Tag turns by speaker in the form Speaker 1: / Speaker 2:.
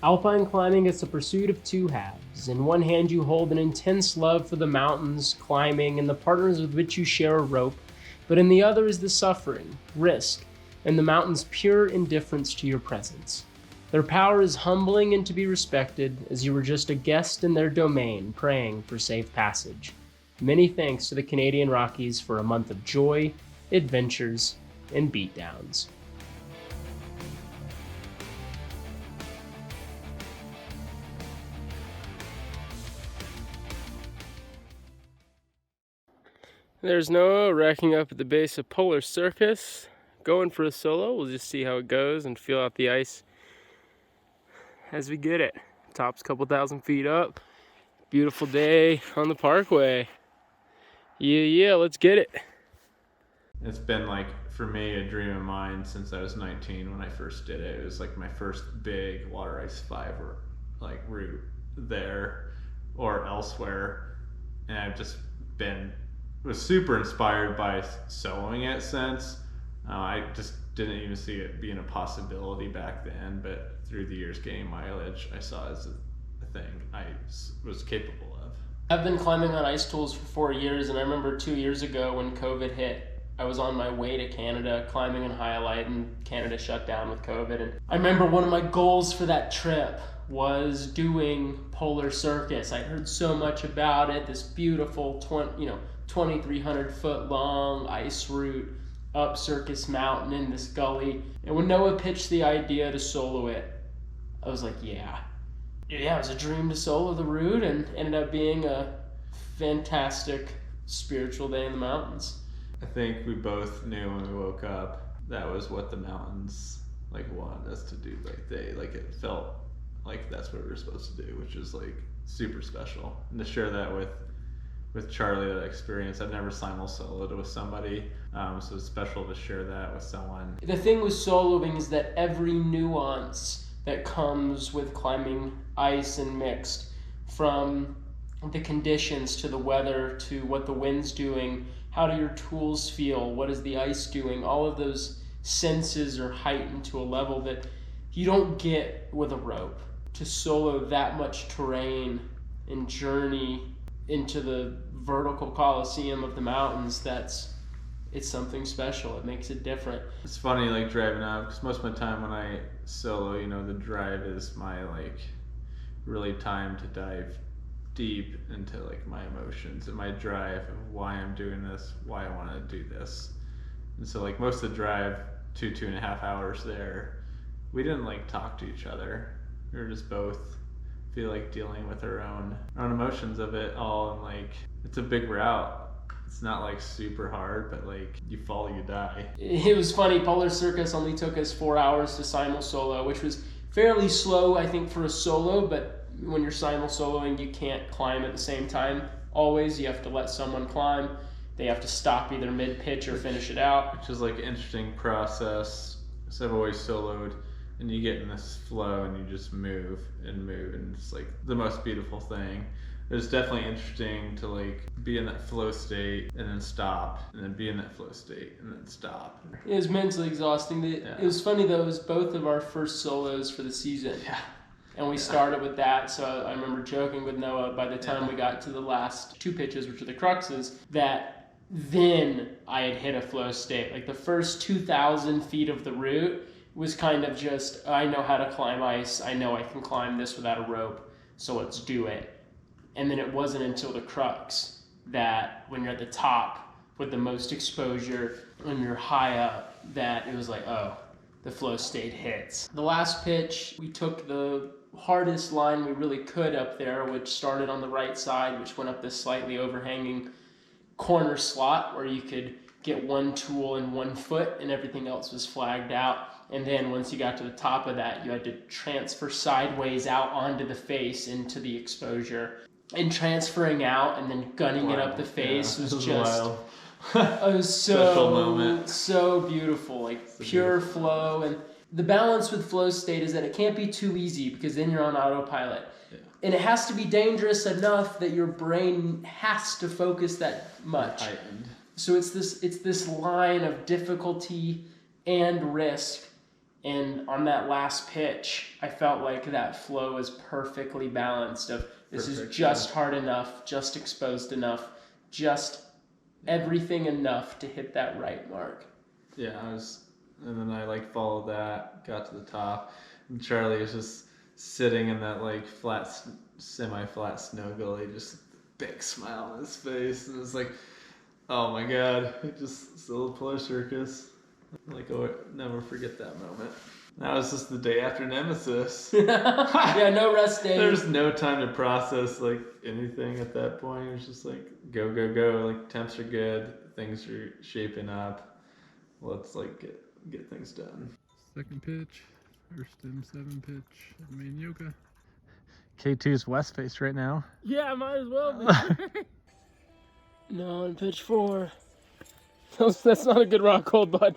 Speaker 1: Alpine climbing is the pursuit of two halves. In one hand, you hold an intense love for the mountains, climbing, and the partners with which you share a rope, but in the other is the suffering, risk, and the mountains' pure indifference to your presence. Their power is humbling and to be respected, as you were just a guest in their domain, praying for safe passage. Many thanks to the Canadian Rockies for a month of joy, adventures, and beatdowns. There's Noah racking up at the base of Polar Circus, going for a solo. We'll just see how it goes and feel out the ice as we get it. Top's a couple thousand feet up. Beautiful day on the parkway. Yeah, let's get it.
Speaker 2: It's been like, for me, a dream of mine since I was 19 when I first did it. It was like my first big water ice 5 like route there or elsewhere. And I've just was super inspired by soloing it since. I just didn't even see it being a possibility back then, but through the years gaining mileage, I saw it as a thing I was capable of.
Speaker 1: I've been climbing on ice tools for 4 years, and I remember 2 years ago when COVID hit, I was on my way to Canada climbing in Highlight, and Canada shut down with COVID. And I remember one of my goals for that trip was doing Polar Circus. I heard so much about it, this beautiful 2,300 foot long ice route up Circus Mountain in this gully. And when Noah pitched the idea to solo it, I was like, yeah, it was a dream to solo the route, and ended up being a fantastic spiritual day in the mountains.
Speaker 2: I think we both knew when we woke up that was what the mountains wanted us to do. It felt like that's what we were supposed to do, which is super special. And to share that with Charlie, that experience, I've never soloed with somebody, so it's special to share that with someone.
Speaker 1: The thing with soloing is that every nuance that comes with climbing ice and mixed, from the conditions to the weather to what the wind's doing, how do your tools feel, what is the ice doing, all of those senses are heightened to a level that you don't get with a rope. To solo that much terrain and journey into the vertical coliseum of the mountains, it's something special. It makes it different.
Speaker 2: It's funny driving up, because most of my time when I solo, the drive is my really time to dive deep into my emotions and my drive of why I'm doing this, why I want to do this. And so most of the drive, 2.5 hours there, we didn't talk to each other. We were just both feel dealing with our own emotions of it all, and it's a big route. It's not super hard, but you fall, you die.
Speaker 1: It was funny, Polar Circus only took us 4 hours to simul solo, which was fairly slow, I think, for a solo, but when you're simul soloing, you can't climb at the same time. Always, you have to let someone climb. They have to stop either mid-pitch or finish it out.
Speaker 2: Which is an interesting process. So I've always soloed, and you get in this flow and you just move, and it's the most beautiful thing. It's definitely interesting to be in that flow state and then stop, and then be in that flow state and then stop.
Speaker 1: It was mentally exhausting. It was funny though, it was both of our first solos for the season.
Speaker 2: Yeah.
Speaker 1: And we started with that, so I remember joking with Noah by the time we got to the last 2 pitches, which are the cruxes, that then I had hit a flow state. The first 2,000 feet of the route was kind of just, I know how to climb ice, I know I can climb this without a rope, so let's do it. And then it wasn't until the crux that when you're at the top with the most exposure and you're high up that it was oh, the flow state hits. The last pitch, we took the hardest line we really could up there, which started on the right side, which went up this slightly overhanging corner slot where you could get one tool in 1 foot and everything else was flagged out. And then once you got to the top of that, you had to transfer sideways out onto the face into the exposure. And transferring out and then gunning it up the face was just
Speaker 2: wild.
Speaker 1: It was so beautiful, pure flow. And the balance with flow state is that it can't be too easy, because then you're on autopilot. Yeah. And it has to be dangerous enough that your brain has to focus that much. So it's this line of difficulty and risk, And on that last pitch, I felt like that flow was perfectly balanced of this is just hard enough, just exposed enough, just everything enough to hit that right mark.
Speaker 2: Yeah, and then I like followed that, got to the top, and Charlie was just sitting in that like semi-flat snow gully, just big smile on his face, and it was like, oh my god, just still play Circus. Like, oh, never forget that moment. That was just the day after Nemesis.
Speaker 1: Yeah, no rest day.
Speaker 2: There's no time to process like anything at that point. It was just like go, go, go. Like temps are good, things are shaping up. Let's like get things done.
Speaker 3: Second pitch, first and 7 pitch of main yoga.
Speaker 2: K2's west face right now.
Speaker 1: Yeah, might as well be. No, on pitch 4. That's not a good rock hold, bud.